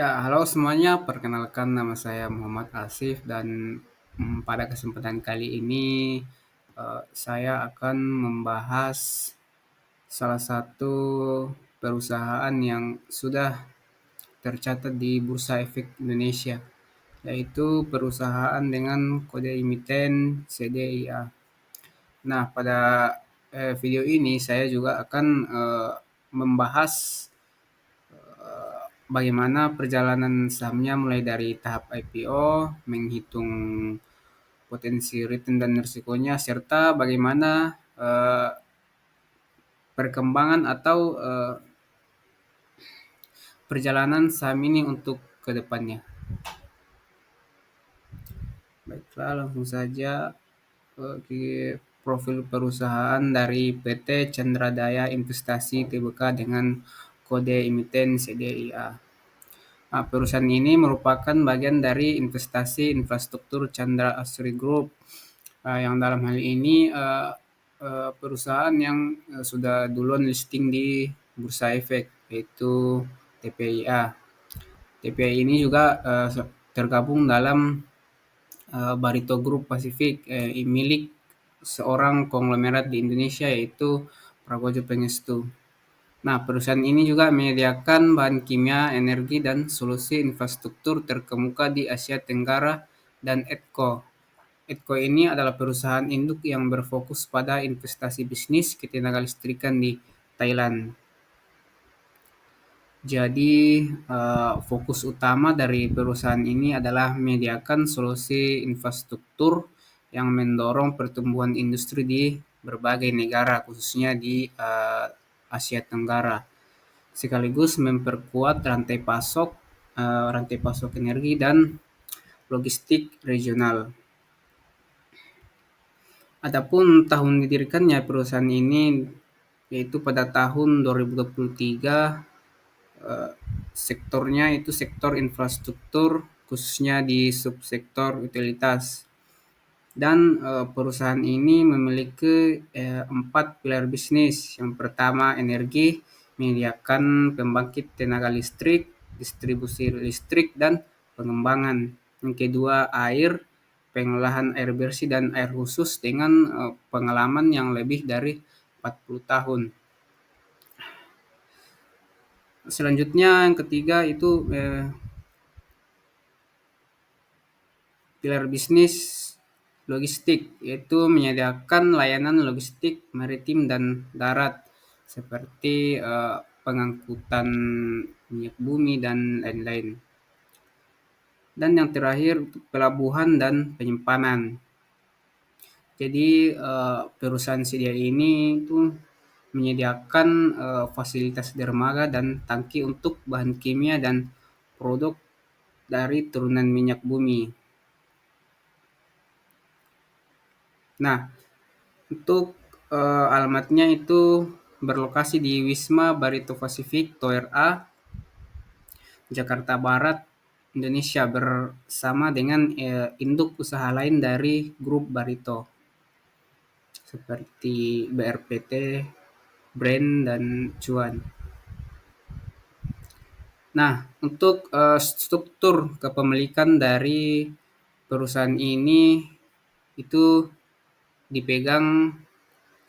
Ya, halo semuanya. Perkenalkan nama saya Muhammad Asif dan pada kesempatan kali ini saya akan membahas salah satu perusahaan yang sudah tercatat di Bursa Efek Indonesia, yaitu perusahaan dengan kode emiten CDIA. Nah, pada video ini saya juga akan membahas bagaimana perjalanan sahamnya mulai dari tahap IPO, menghitung potensi return dan risikonya, serta bagaimana perkembangan atau perjalanan saham ini untuk ke depannya. Baiklah, langsung saja ke profil perusahaan dari PT Chandra Daya Investasi Tbk dengan kode emiten CDIA. Nah, perusahaan ini merupakan bagian dari investasi infrastruktur Chandra Asri Group, yang dalam hal ini perusahaan yang sudah duluan listing di Bursa Efek, yaitu TPIA. TPIA ini juga tergabung dalam Barito Group Pasifik, milik seorang konglomerat di Indonesia, yaitu Prabowo Pangestu. Nah, perusahaan ini juga menyediakan bahan kimia, energi, dan solusi infrastruktur terkemuka di Asia Tenggara dan EDCO. EDCO ini adalah perusahaan induk yang berfokus pada investasi bisnis ketenaga listrikan di Thailand. Jadi, fokus utama dari perusahaan ini adalah menyediakan solusi infrastruktur yang mendorong pertumbuhan industri di berbagai negara, khususnya di Asia Tenggara, sekaligus memperkuat rantai pasok energi dan logistik regional. Adapun tahun didirikannya perusahaan ini yaitu pada tahun 2023, sektornya itu sektor infrastruktur, khususnya di subsektor utilitas. Dan perusahaan ini memiliki 4 pilar bisnis. Yang pertama energi, menyediakan pembangkit tenaga listrik, distribusi listrik, dan pengembangan. Yang kedua air, pengolahan air bersih dan air khusus dengan pengalaman yang lebih dari 40 tahun. Selanjutnya yang ketiga itu pilar bisnis logistik, yaitu menyediakan layanan logistik maritim dan darat seperti pengangkutan minyak bumi dan lain-lain. Dan yang terakhir pelabuhan dan penyimpanan. Jadi perusahaan CDIA ini itu menyediakan fasilitas dermaga dan tangki untuk bahan kimia dan produk dari turunan minyak bumi. Nah, untuk alamatnya itu berlokasi di Wisma Barito Pasifik Tower A, Jakarta Barat, Indonesia, bersama dengan induk usaha lain dari grup Barito seperti BRPT, Brand, dan Cuan. Nah, untuk struktur kepemilikan dari perusahaan ini itu dipegang,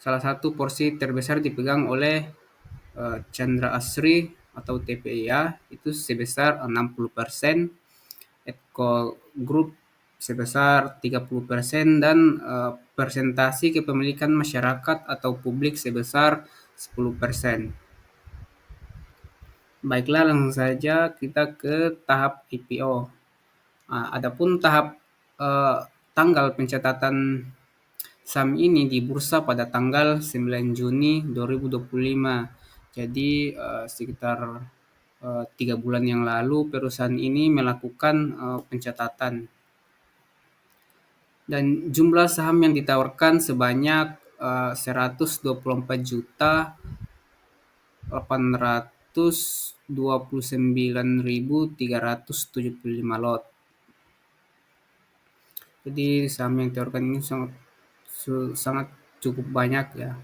salah satu porsi terbesar dipegang oleh Chandra Asri atau TPIA itu sebesar 60%, Edco Group sebesar 30%, dan persentasi kepemilikan masyarakat atau publik sebesar 10%. Baiklah, langsung saja kita ke tahap IPO. Adapun tahap tanggal pencatatan saham ini di bursa pada tanggal 9 Juni 2025. Jadi sekitar 3 bulan yang lalu perusahaan ini melakukan pencatatan. Dan jumlah saham yang ditawarkan sebanyak 124.829.375 lot. Jadi saham yang ditawarkan ini sangat cukup banyak ya.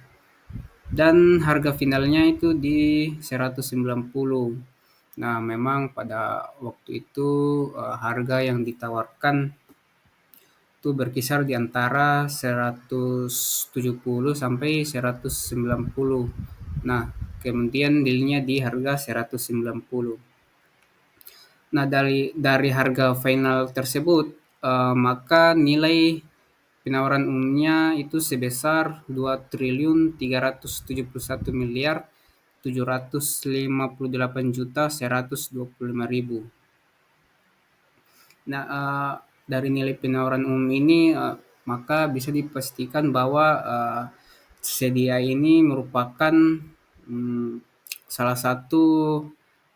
Dan harga finalnya itu di 190. Nah, memang pada waktu itu harga yang ditawarkan itu berkisar di antara 170 sampai 190. Nah, kemudian dealnya di harga 190. Nah, dari harga final tersebut, maka nilai penawaran umumnya itu sebesar 2.371.758.125.000. Nah, dari nilai penawaran umum ini, maka bisa dipastikan bahwa sedia ini merupakan mm, salah satu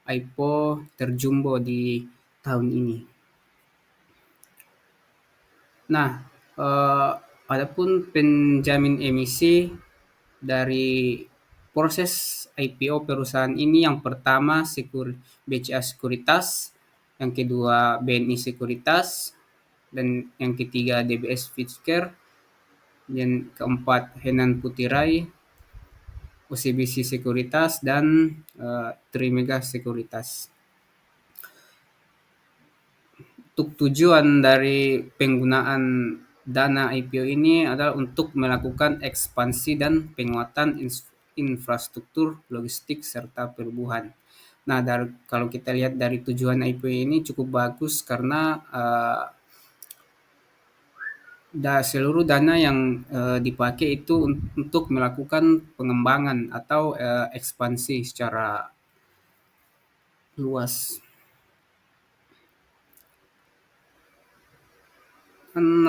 IPO terjumbo di tahun ini. Nah, eh, adapun penjamin emisi dari proses IPO perusahaan ini, yang pertama BCA Sekuritas, yang kedua BNI Sekuritas, dan yang ketiga DBS Fitchcare, dan keempat Henan Putirai, OCBC Sekuritas, dan Trimega Sekuritas. Untuk tujuan dari penggunaan dana IPO ini adalah untuk melakukan ekspansi dan penguatan infrastruktur logistik serta pelabuhan. Nah, kalau kita lihat dari tujuan IPO ini cukup bagus karena seluruh dana yang dipakai itu untuk melakukan pengembangan atau ekspansi secara luas.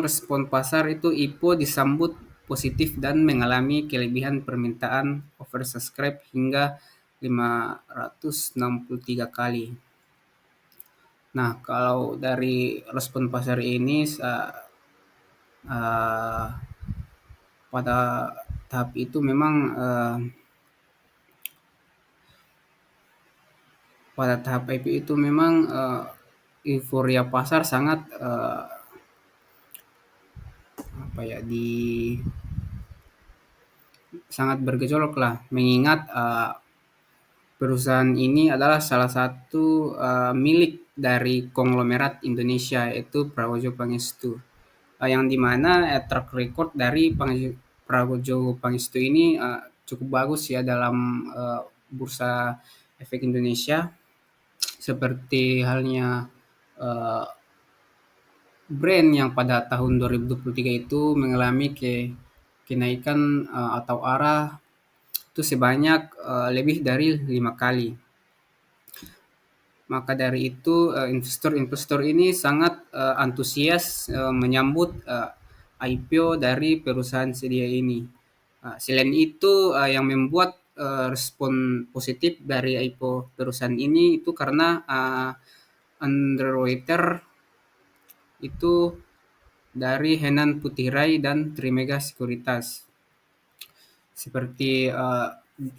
Respon pasar itu IPO disambut positif dan mengalami kelebihan permintaan oversubscribe hingga 563 kali. Nah, kalau dari respon pasar ini uh, pada tahap itu memang pada tahap IPO itu memang euforia pasar sangat apa ya sangat bergejolak lah, mengingat perusahaan ini adalah salah satu milik dari konglomerat Indonesia, yaitu Prawojo Pangestu. Yang dimana track record dari Prawojo Pangestu ini cukup bagus ya dalam bursa efek Indonesia, seperti halnya uh, brand yang pada tahun 2023 itu mengalami kenaikan atau arah itu sebanyak lebih dari 5 kali. Maka dari itu investor-investor ini sangat antusias menyambut IPO dari perusahaan sedia ini. Selain itu yang membuat respon positif dari IPO perusahaan ini itu karena underwriter itu dari Henan Putirai dan Trimega Sekuritas. Seperti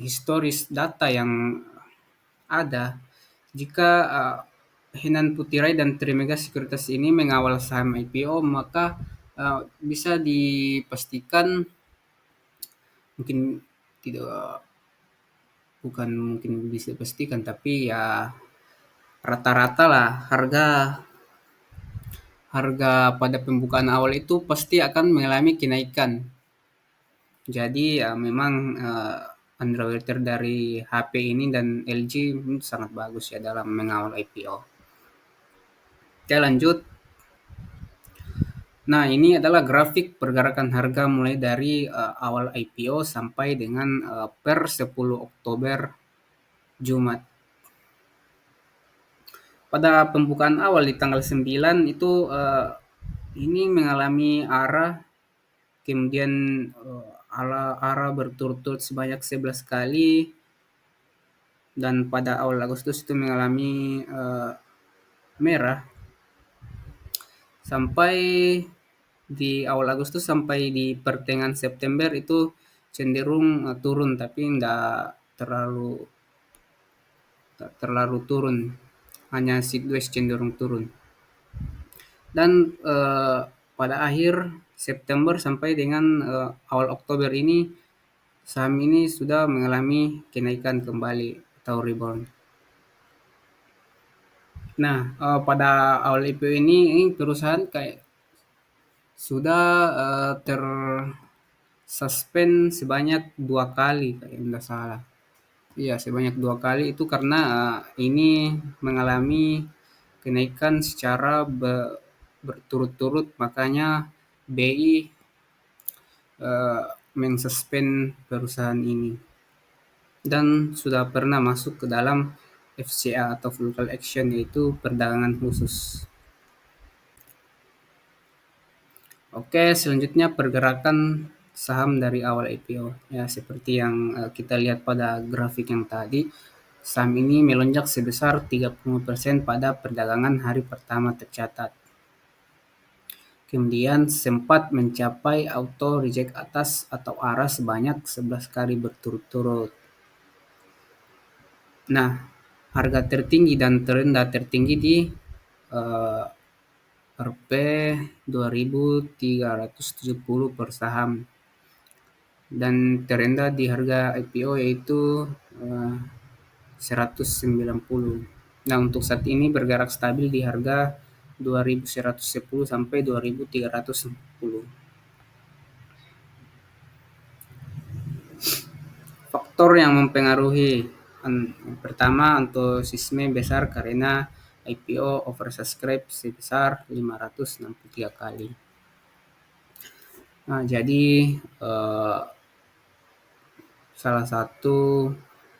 historis data yang ada, jika Henan Putirai dan Trimega Sekuritas ini mengawal saham IPO, maka bisa dipastikan, mungkin tidak, bukan mungkin bisa dipastikan, tapi ya rata-rata lah harga harga pada pembukaan awal itu pasti akan mengalami kenaikan. Jadi ya memang underwriter dari HP ini dan LG sangat bagus ya dalam mengawal IPO. Oke, lanjut. Nah, ini adalah grafik pergerakan harga mulai dari awal IPO sampai dengan per 10 Oktober Jumat. Pada pembukaan awal di tanggal 9 itu ini mengalami arah, kemudian arah berturut-turut sebanyak 11 kali, dan pada awal Agustus itu mengalami merah sampai di awal Agustus sampai di pertengahan September itu cenderung turun, tapi tak terlalu turun, hanya sideways cenderung turun. Dan pada akhir September sampai dengan awal Oktober ini saham ini sudah mengalami kenaikan kembali atau rebound. Nah, pada awal IPO ini perusahaan kayak sudah tersuspend sebanyak 2 kali kayak nggak salah. Iya, sebanyak 2 kali itu karena, ini mengalami kenaikan secara berturut-turut, makanya BI, eee, perusahaan ini. Dan sudah pernah masuk ke dalam FCA atau Full Call Action, yaitu perdagangan khusus. Oke, selanjutnya pergerakan saham dari awal IPO. Ya, seperti yang kita lihat pada grafik yang tadi, saham ini melonjak sebesar 30% pada perdagangan hari pertama tercatat. Kemudian sempat mencapai auto reject atas atau arah sebanyak 11 kali berturut-turut. Nah, harga tertinggi dan terendah tertinggi di eh, Rp 2.370 per saham, dan terendah di harga IPO yaitu eh, 190. Nah, untuk saat ini bergerak stabil di harga 2.110 sampai 2.310. Faktor yang mempengaruhi, yang pertama antusiasme besar karena IPO oversubscribe sebesar 563 kali. Nah, jadi eh, salah satu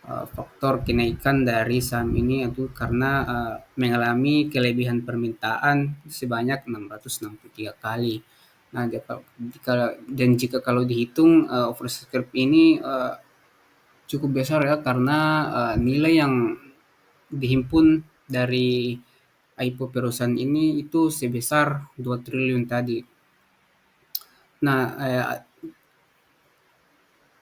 faktor kenaikan dari saham ini itu karena mengalami kelebihan permintaan sebanyak 663 kali. Nah, jika kalau dihitung oversubscribe ini cukup besar ya, karena nilai yang dihimpun dari IPO perusahaan ini itu sebesar 2 triliun tadi. Nah,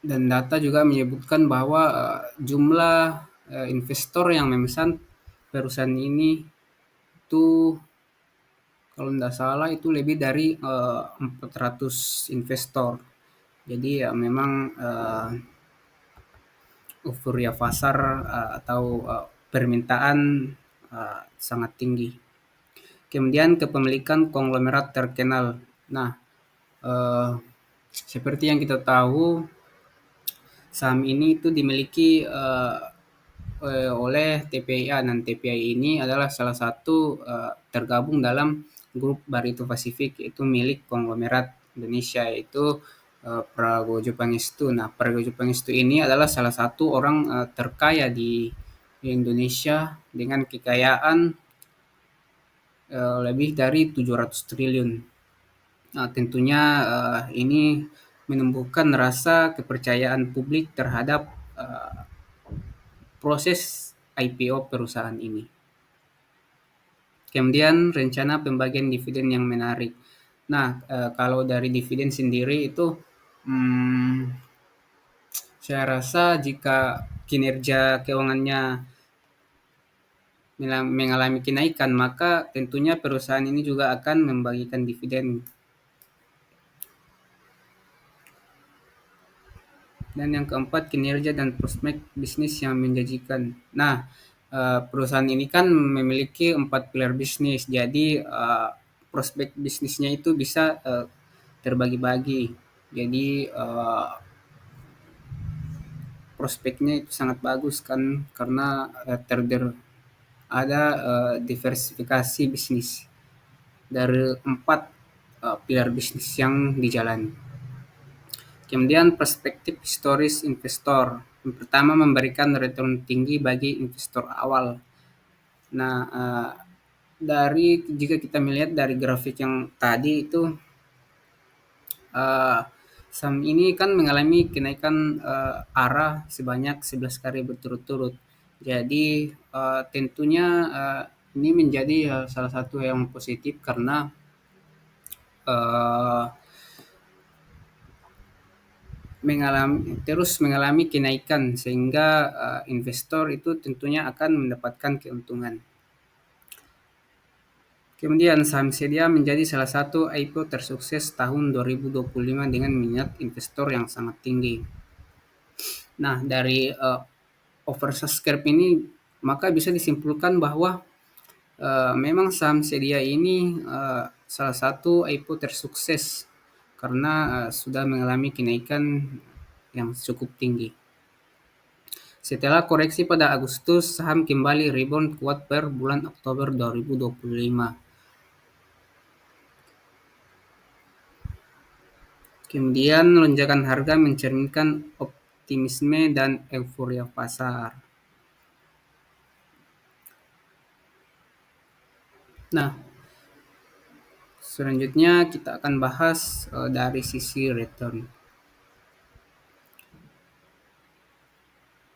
dan data juga menyebutkan bahwa jumlah investor yang memesan perusahaan ini itu kalau tidak salah itu lebih dari 400 investor. Jadi ya memang euforia pasar atau permintaan sangat tinggi. Kemudian kepemilikan konglomerat terkenal. Nah, eh, seperti yang kita tahu, saham ini itu dimiliki oleh TPIA, dan TPI ini adalah salah satu tergabung dalam grup Barito Pasifik, yaitu milik konglomerat Indonesia, yaitu Pragojo Pangestu. Nah, Pragojo Pangestu ini adalah salah satu orang terkaya di Indonesia dengan kekayaan lebih dari 700 triliun. Nah, tentunya ini menumbuhkan rasa kepercayaan publik terhadap uh, proses IPO perusahaan ini. Kemudian rencana pembagian dividen yang menarik. Nah, kalau dari dividen sendiri itu, hmm, saya rasa jika kinerja keuangannya mengalami kenaikan, maka tentunya perusahaan ini juga akan membagikan dividen. Dan yang keempat, kinerja dan prospek bisnis yang menjanjikan. Nah, perusahaan ini kan memiliki 4 pilar bisnis, jadi prospek bisnisnya itu bisa terbagi-bagi. Jadi prospeknya itu sangat bagus kan, karena ada diversifikasi bisnis dari 4 pilar bisnis yang dijalani. Kemudian perspektif historis investor. Yang pertama, memberikan return tinggi bagi investor awal. Nah, jika kita melihat dari grafik yang tadi itu, saham ini kan mengalami kenaikan arah sebanyak 11 kali berturut-turut. Jadi tentunya ini menjadi salah satu yang positif karena uh, terus mengalami kenaikan, sehingga investor itu tentunya akan mendapatkan keuntungan. Kemudian saham Sedia menjadi salah satu IPO tersukses tahun 2025 dengan minat investor yang sangat tinggi. Nah, dari oversubscribe ini maka bisa disimpulkan bahwa Memang saham sedia ini salah satu IPO tersukses karena sudah mengalami kenaikan yang cukup tinggi. Setelah koreksi pada Agustus, saham kembali rebound kuat per bulan Oktober 2025. Kemudian lonjakan harga mencerminkan optimisme dan euforia pasar. Nah, selanjutnya kita akan bahas dari sisi return.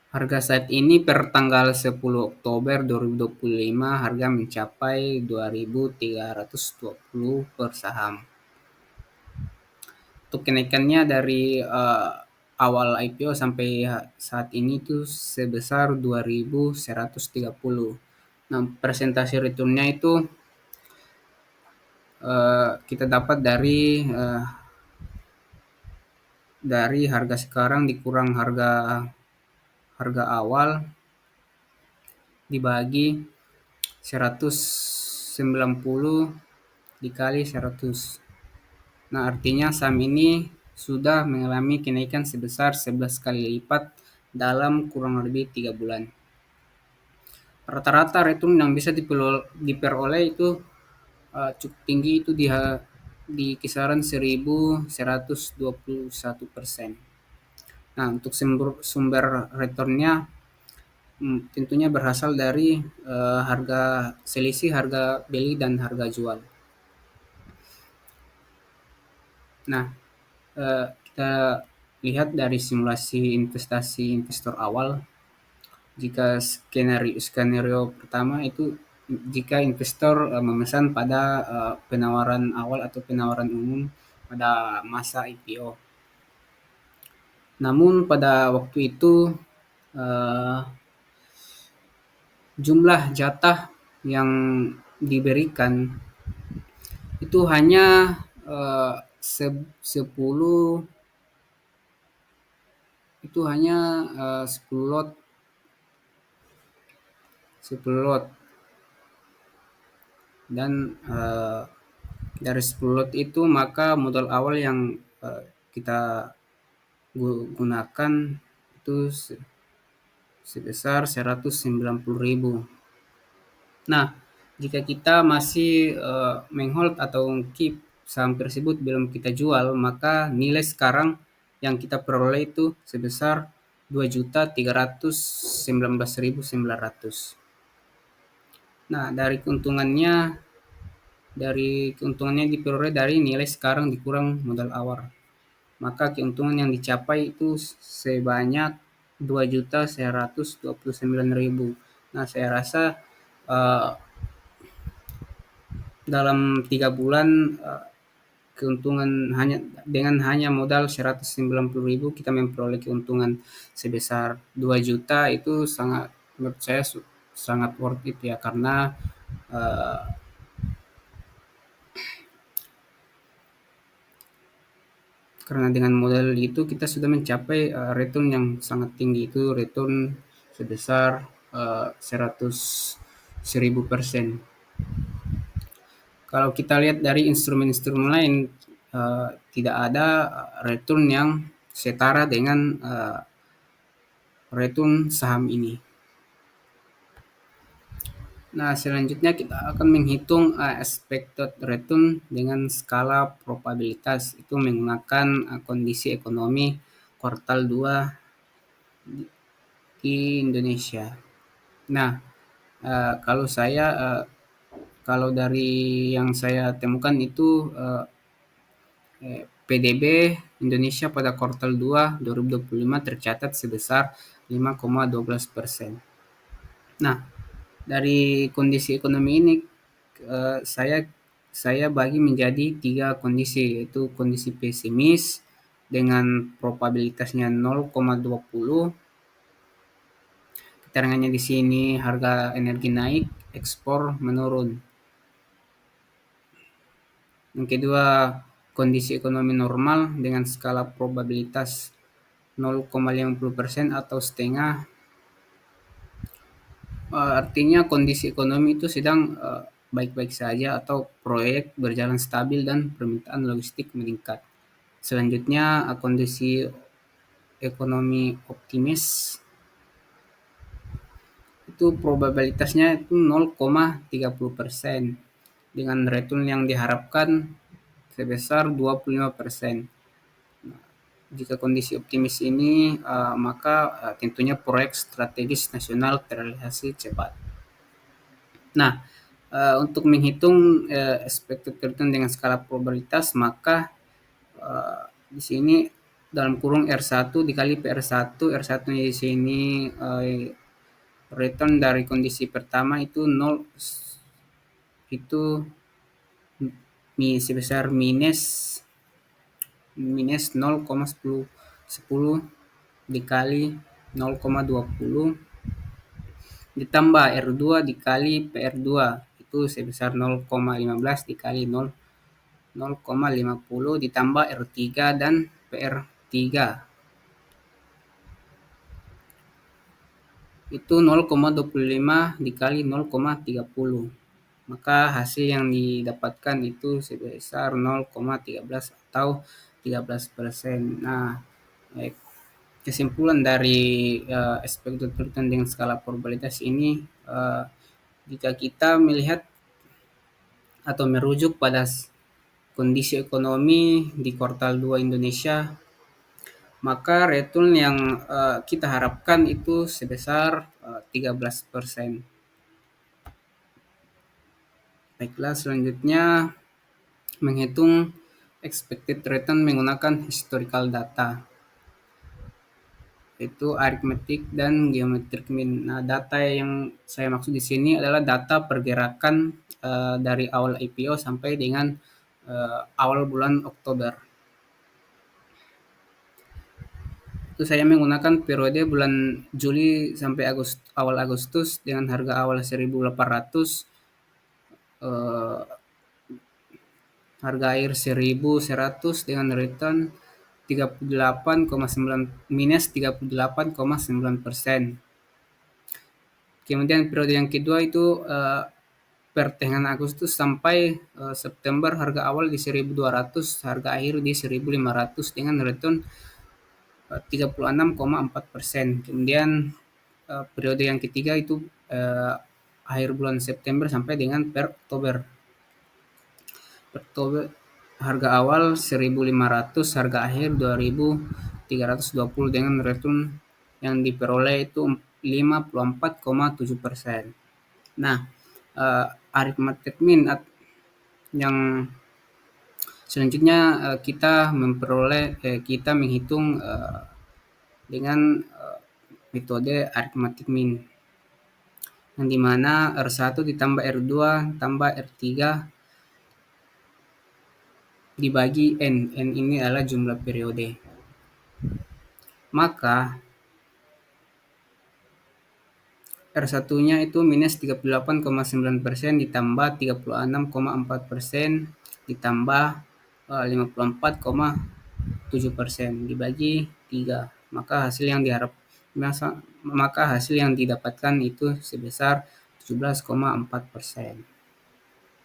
Harga saat ini per tanggal 10 Oktober 2025 harga mencapai 2.320 per saham. Untuk kenaikannya dari awal IPO sampai saat ini itu sebesar 2.130. Nah, persentase returnnya itu kita dapat dari harga sekarang dikurang harga harga awal dibagi 190 dikali 100. Nah, artinya saham ini sudah mengalami kenaikan sebesar 11 kali lipat dalam kurang lebih 3 bulan. Rata-rata return yang bisa diperoleh itu cukup tinggi, itu di kisaran 1.121%. Nah, untuk sumber returnnya tentunya berasal dari selisih harga beli dan harga jual. Nah, kita lihat dari simulasi investasi investor awal. Jika skenario pertama itu jika investor memesan pada penawaran awal atau penawaran umum pada masa IPO. Namun pada waktu itu eh, jumlah jatah yang diberikan itu hanya 10 itu hanya 10 lot 10 lot dan dari 10 lot itu maka modal awal yang kita gunakan itu sebesar 190.000. Nah, jika kita masih menghold atau keep saham tersebut belum kita jual, maka nilai sekarang yang kita peroleh itu sebesar 2.319.900. Nah, dari keuntungannya diperoleh dari nilai sekarang dikurang modal awal. Maka keuntungan yang dicapai itu sebanyak 2.129.000. Nah, saya rasa uh, dalam 3 bulan keuntungan hanya modal 190.000 kita memperoleh keuntungan sebesar 2 juta, itu sangat, menurut saya sangat worth it ya, karena dengan modal itu kita sudah mencapai return yang sangat tinggi, itu return sebesar 100.000%. Kalau kita lihat dari instrumen-instrumen lain, tidak ada return yang setara dengan return saham ini. Nah, selanjutnya kita akan menghitung expected return dengan skala probabilitas. Itu menggunakan kondisi ekonomi kuartal 2 di Indonesia. Nah, kalau dari yang saya temukan itu PDB Indonesia pada kuartal 2 2025 tercatat sebesar 5,12%. Nah, dari kondisi ekonomi ini saya bagi menjadi 3 kondisi, yaitu kondisi pesimis dengan probabilitasnya 0,20. Keterangannya di sini harga energi naik, ekspor menurun. Yang kedua, kondisi ekonomi normal dengan skala probabilitas 0,50% atau setengah. Artinya kondisi ekonomi itu sedang baik-baik saja atau proyek berjalan stabil dan permintaan logistik meningkat. Selanjutnya, kondisi ekonomi optimis itu probabilitasnya itu 0,30% dengan return yang diharapkan sebesar 25%. Jika kondisi optimis ini, maka tentunya proyek strategis nasional terrealisasi cepat. Nah, untuk menghitung expected return dengan skala probabilitas, maka di sini dalam kurung R1 dikali PR1, R1 di sini return dari kondisi pertama itu 0, itu sebesar minus 0,10 dikali 0,20 ditambah R2 dikali PR2 itu sebesar 0,15 dikali 0,50 ditambah R3 dan PR3 itu 0,25 dikali 0,30. Maka hasil yang didapatkan itu sebesar 0,13 atau 13%. Nah, kesimpulan dari expected return dengan skala probabilitas ini, jika kita melihat atau merujuk pada kondisi ekonomi di kuartal 2 Indonesia, maka return yang kita harapkan itu sebesar 13%. Baiklah, selanjutnya menghitung expected return menggunakan historical data, itu arithmetic dan geometric mean. Nah, data yang saya maksud di sini adalah data pergerakan dari awal IPO sampai dengan awal bulan Oktober. Itu saya menggunakan periode bulan Juli sampai awal Agustus dengan harga awal 1.800, harga akhir 1.100 dengan return 38,9 minus 38,9%. Kemudian periode yang kedua itu pertengahan Agustus sampai September, harga awal di 1.200, harga akhir di 1.500 dengan return 36,4%. Kemudian periode yang ketiga itu akhir bulan September sampai dengan per Oktober. Harga awal 1.500, harga akhir 2.320 dengan return yang diperoleh itu 54,7%. Nah, arithmetic mean yang selanjutnya kita menghitung dengan metode arithmetic mean, yang dimana R1 ditambah R2 tambah R3 dibagi N. N ini adalah jumlah periode. Maka R1-nya itu minus 38,9% ditambah 36,4% ditambah 54,7% dibagi 3. Maka hasil yang didapatkan itu sebesar 17,4%.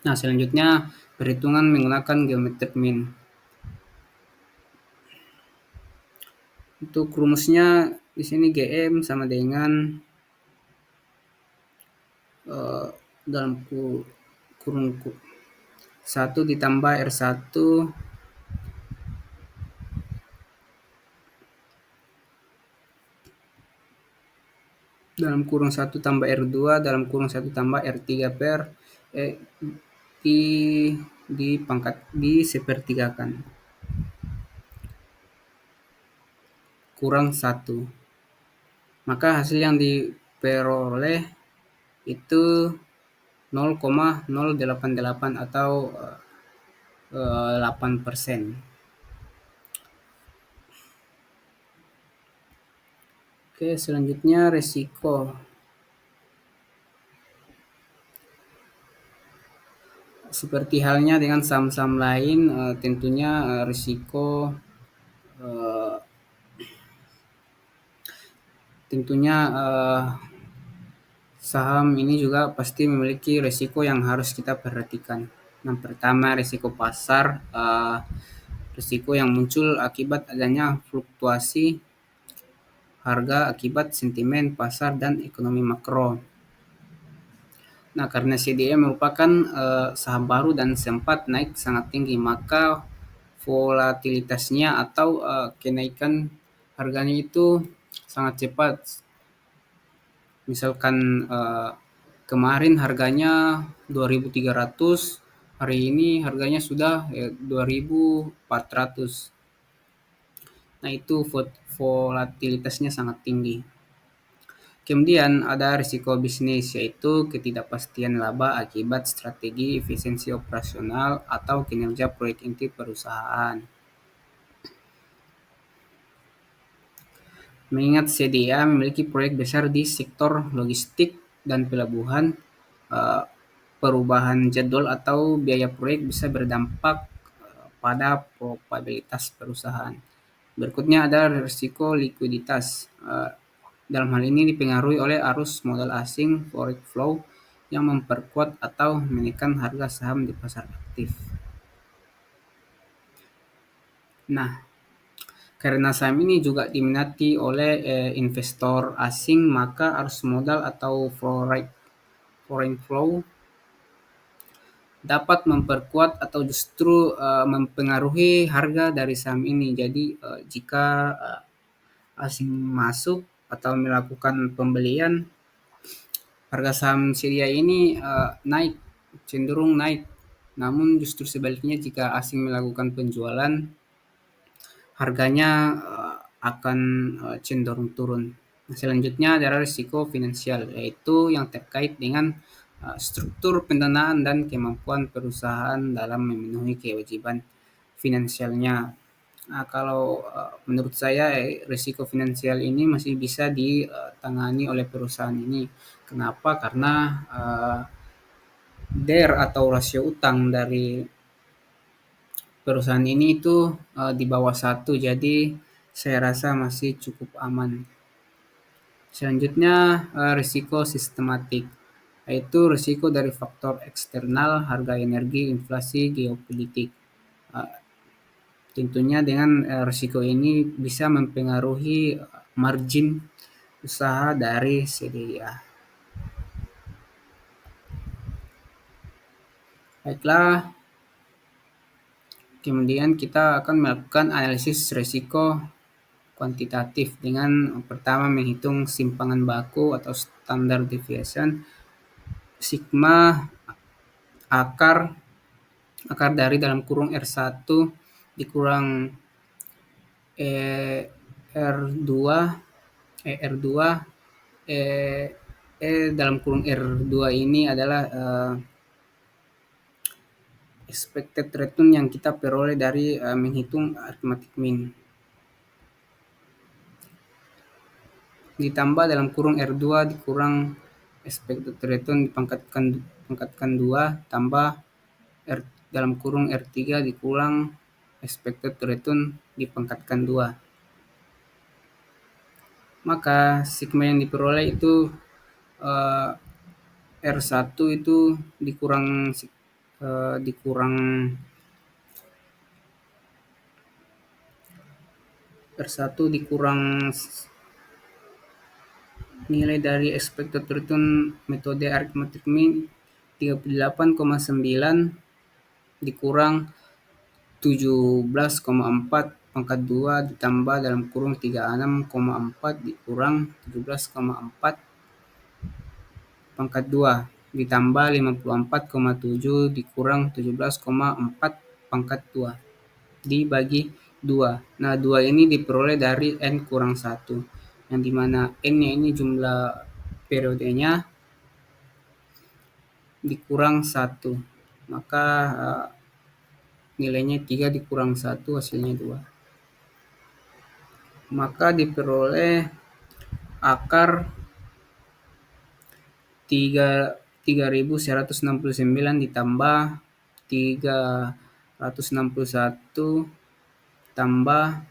Nah, selanjutnya perhitungan menggunakan geometric mean. Untuk rumusnya di sini GM sama dengan dalam kurung 1 ditambah R1 dalam kurung 1 tambah R2 dalam kurung 1 tambah R3 per disepertigakan kurang 1. Maka hasil yang diperoleh itu 0,088 atau 8%. Oke, selanjutnya resiko. Seperti halnya dengan saham-saham lain, tentunya risiko Saham ini juga pasti memiliki risiko yang harus kita perhatikan. Yang pertama, risiko pasar, risiko yang muncul akibat adanya fluktuasi harga akibat sentimen pasar dan ekonomi makro. Nah, karena CDI merupakan saham baru dan sempat naik sangat tinggi, maka volatilitasnya atau kenaikan harganya itu sangat cepat. Misalkan kemarin harganya 2.300, hari ini harganya sudah 2.400. Nah, itu volatilitasnya sangat tinggi. Kemudian ada risiko bisnis, yaitu ketidakpastian laba akibat strategi efisiensi operasional atau kinerja proyek inti perusahaan. Mengingat CDA memiliki proyek besar di sektor logistik dan pelabuhan, eh, perubahan jadwal atau biaya proyek bisa berdampak pada probabilitas perusahaan. Berikutnya ada risiko likuiditas. Dalam hal ini dipengaruhi oleh arus modal asing forex flow yang memperkuat atau menekan harga saham di pasar aktif. Nah, karena saham ini juga diminati oleh investor asing, maka arus modal atau foreign flow dapat memperkuat atau justru mempengaruhi harga dari saham ini. Jadi jika asing masuk atau melakukan pembelian, harga saham Syria ini naik, cenderung naik. Namun justru sebaliknya jika asing melakukan penjualan, harganya akan cenderung turun. Nah, selanjutnya adalah risiko finansial, yaitu yang terkait dengan struktur pendanaan dan kemampuan perusahaan dalam memenuhi kewajiban finansialnya. Nah, kalau menurut saya risiko finansial ini masih bisa ditangani oleh perusahaan ini. Kenapa? Karena DER atau rasio utang dari perusahaan ini itu di bawah satu, jadi saya rasa masih cukup aman. Selanjutnya risiko sistematik, yaitu risiko dari faktor eksternal, harga energi, inflasi, geopolitik. Eh, Tentunya dengan risiko ini bisa mempengaruhi margin usaha dari CDIA. Baiklah, kemudian kita akan melakukan analisis risiko kuantitatif dengan pertama menghitung simpangan baku atau standard deviation, sigma akar akar dari dalam kurung R1 dikurang R2 R2 eh, dalam kurung R2 ini adalah expected return yang kita peroleh dari menghitung arithmetic mean, ditambah dalam kurung R2 dikurang expected return dipangkatkan 2 tambah R dalam kurung R3 dikurang expected return dipangkatkan 2. Maka sigma yang diperoleh itu R1 itu dikurang dikurang R1 dikurang nilai dari expected return metode arithmetic mean 38,9 dikurang 17,4 pangkat 2 ditambah dalam kurung 36,4 dikurang 17,4 pangkat 2 ditambah 54,7 dikurang 17,4 pangkat 2 dibagi 2. Nah, 2 ini diperoleh dari N kurang 1, yang dimana N-nya ini jumlah periodenya dikurang 1. Maka nilainya 3 dikurang 1 hasilnya 2. Maka diperoleh akar 3.169 ditambah 361 tambah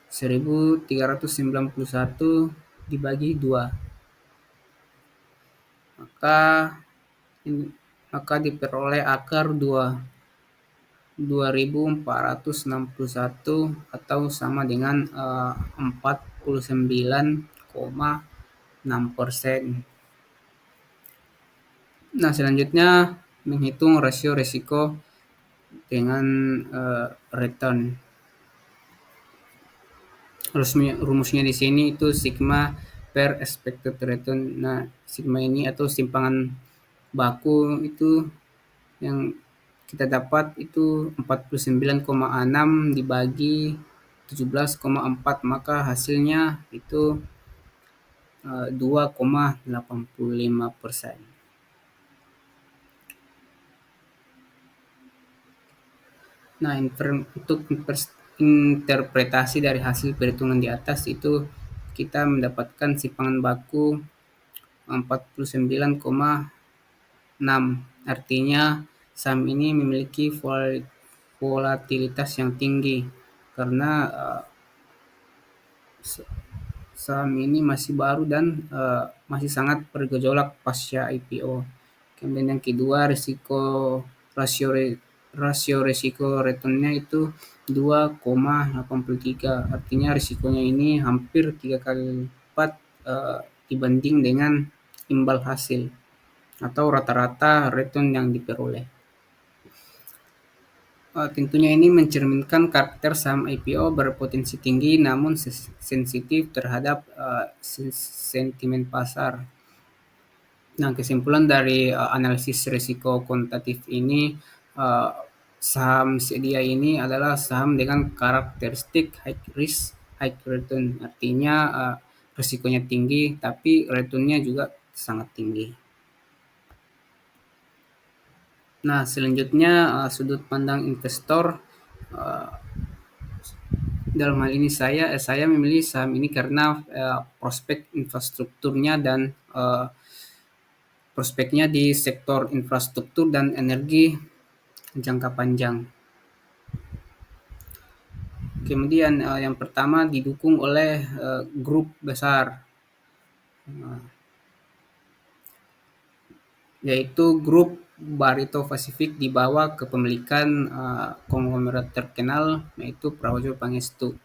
1.391 dibagi 2. ini, maka diperoleh akar 2.461 atau sama dengan 49,6%. Nah, selanjutnya menghitung rasio risiko dengan return. Rumusnya di sini itu sigma per expected return. Nah, sigma ini atau simpangan baku itu yang kita dapat itu 49,6 dibagi 17,4, maka hasilnya itu 2,85%. Nah, untuk interpretasi dari hasil perhitungan di atas itu kita mendapatkan simpangan baku 49,6. Artinya saham ini memiliki volatilitas yang tinggi karena saham ini masih baru dan masih sangat bergejolak pasca IPO. Kemudian yang kedua, rasio rasio risiko returnnya itu 2,83. Artinya risikonya ini hampir 3 kali lipat dibanding dengan imbal hasil atau rata-rata return yang diperoleh. Tentunya ini mencerminkan karakter saham IPO berpotensi tinggi namun sensitif terhadap sentimen pasar. Nah, kesimpulan dari analisis risiko kuantitatif ini, saham sedia ini adalah saham dengan karakteristik high risk, high return. Artinya risikonya tinggi, tapi returnnya juga sangat tinggi. Nah, selanjutnya sudut pandang investor. Dalam hal ini saya memilih saham ini karena prospek infrastrukturnya dan prospeknya di sektor infrastruktur dan energi jangka panjang. Kemudian yang pertama didukung oleh grup besar, yaitu grup Barito Pacific di bawah kepemilikan konglomerat terkenal yaitu Prawojo Pangestu.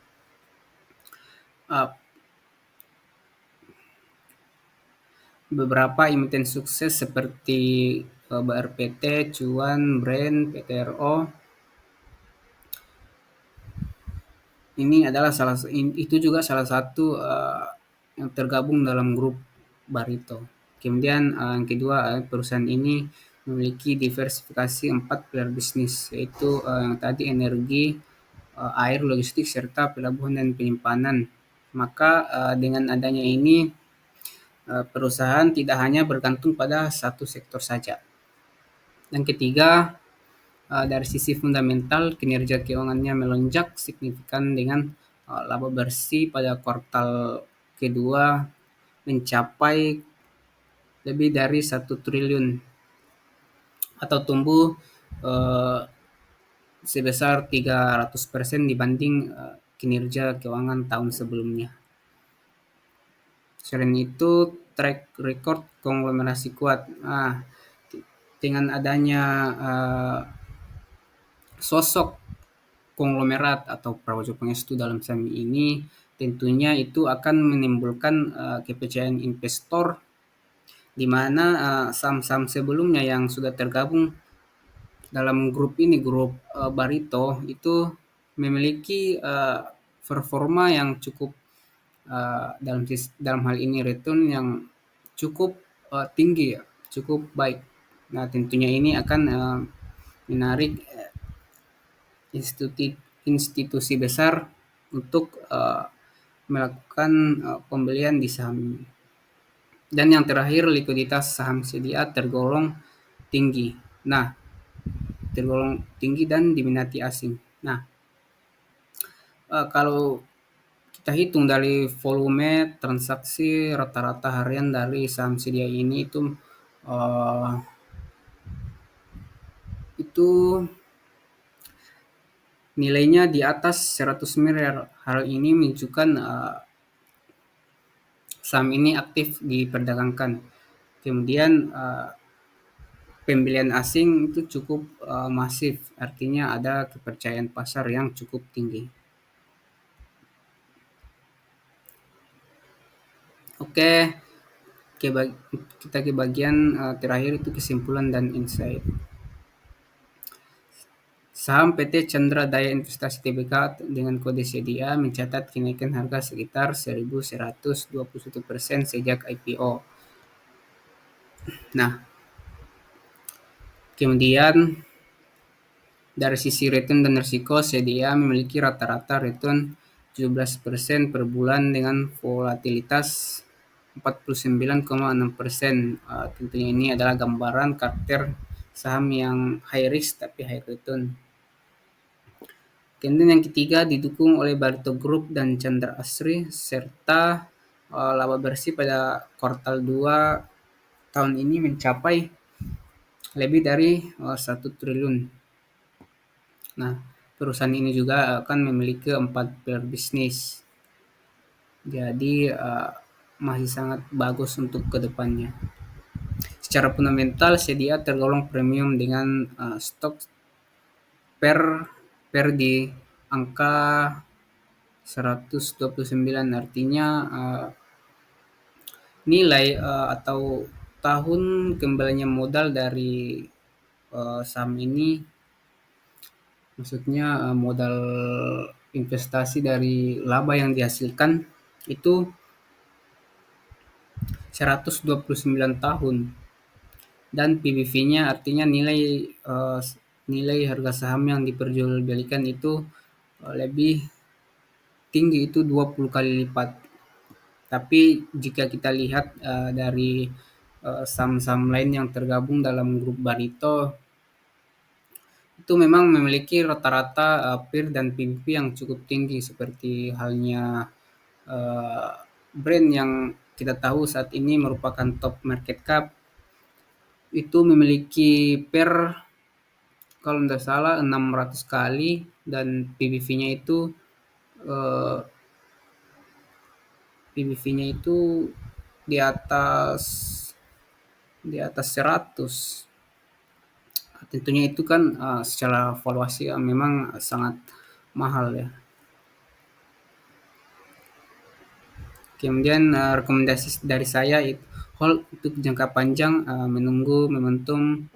Beberapa emiten sukses seperti BRPT, Cuan, Brand, PTRO ini adalah itu juga salah satu yang tergabung dalam grup Barito. Kemudian yang kedua, perusahaan ini memiliki diversifikasi 4 pilar bisnis, yaitu yang tadi energi, air, logistik, serta pelabuhan dan penyimpanan. Maka dengan adanya ini perusahaan tidak hanya bergantung pada satu sektor saja. Yang ketiga, dari sisi fundamental kinerja keuangannya melonjak signifikan dengan laba bersih pada kuartal kedua mencapai lebih dari 1 triliun atau tumbuh sebesar 300% dibanding kinerja keuangan tahun sebelumnya. Selain itu, track record konglomerasi kuat. Dengan adanya sosok konglomerat atau Prawojo Pangestu dalam saham ini, tentunya itu akan menimbulkan kepercayaan investor di mana saham-saham sebelumnya yang sudah tergabung dalam grup ini, grup Barito, itu memiliki performa yang cukup dalam hal ini return yang cukup tinggi, cukup baik. Nah, tentunya ini akan menarik institusi besar untuk melakukan pembelian di saham ini. Dan yang terakhir, likuiditas saham sedia tergolong tinggi. Nah, tergolong tinggi dan diminati asing. Nah, kalau kita hitung dari volume transaksi rata-rata harian dari saham sedia ini itu nilainya di atas 100 miliar. Hal ini menunjukkan saham ini aktif diperdagangkan. Kemudian pembelian asing itu cukup masif, artinya ada kepercayaan pasar yang cukup tinggi. Oke, kita ke bagian terakhir itu kesimpulan dan insight. Saham PT Chandra Daya Investasi Tbk dengan kode CDA mencatat kenaikan harga sekitar 1.121% sejak IPO. Nah, kemudian dari sisi return dan risiko, CDA memiliki rata-rata return 17% per bulan dengan volatilitas 49,6%. Tentunya ini adalah gambaran karakter saham yang high risk tapi high return. Kemudian yang ketiga didukung oleh Barito Group dan Chandra Asri serta laba bersih pada kuartal 2 tahun ini mencapai lebih dari 1 triliun. Nah, perusahaan ini juga akan memiliki 4 pilar bisnis. Jadi masih sangat bagus untuk kedepannya. Secara fundamental, CDA tergolong premium dengan stok per di angka 129, artinya nilai atau tahun kembalinya modal dari saham ini, maksudnya modal investasi dari laba yang dihasilkan itu 129 tahun, dan PBV-nya artinya nilai harga saham yang diperjualbelikan itu lebih tinggi, itu 20 kali lipat. Tapi jika kita lihat dari saham-saham lain yang tergabung dalam grup Barito, itu memang memiliki rata-rata PIR dan PBV yang cukup tinggi, seperti halnya brand yang kita tahu saat ini merupakan top market cap, itu memiliki PIR kalau tidak salah 600 kali dan PBV-nya itu eh, di atas 100. Tentunya itu kan secara valuasi memang sangat mahal ya. Kemudian rekomendasi dari saya itu hold untuk jangka panjang, menunggu momentum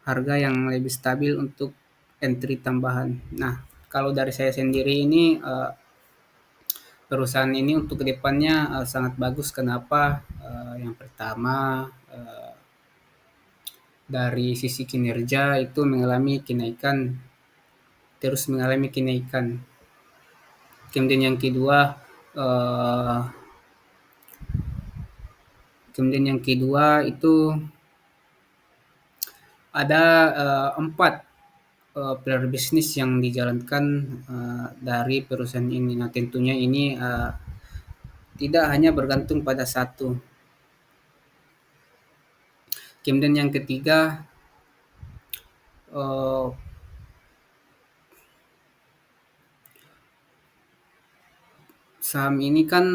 harga yang lebih stabil untuk entry tambahan. Nah, kalau dari saya sendiri ini perusahaan ini untuk kedepannya sangat bagus. Kenapa? Yang pertama dari sisi kinerja itu terus mengalami kenaikan. Kemudian yang kedua eh, itu ada 4 pilar bisnis yang dijalankan dari perusahaan ini. Nah, tentunya ini tidak hanya bergantung pada satu. Kemudian yang ketiga, eh, saham ini kan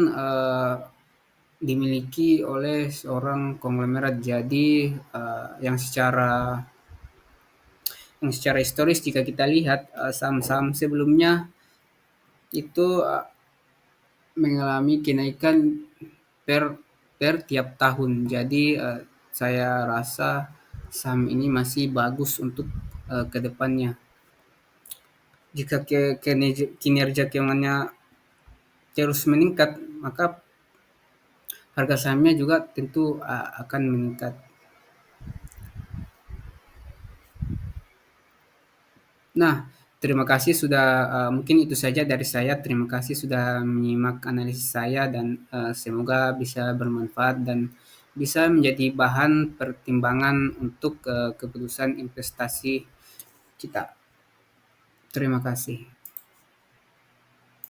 dimiliki oleh seorang konglomerat. Jadi yang secara historis jika kita lihat saham-saham sebelumnya itu mengalami kenaikan per tiap tahun. Jadi saya rasa saham ini masih bagus untuk kedepannya. Jika kinerja keuangannya terus meningkat, maka harga sahamnya juga tentu akan meningkat. Nah, terima kasih sudah mungkin itu saja dari saya. Terima kasih sudah menyimak analisis saya dan semoga bisa bermanfaat dan bisa menjadi bahan pertimbangan untuk keputusan investasi kita. Terima kasih.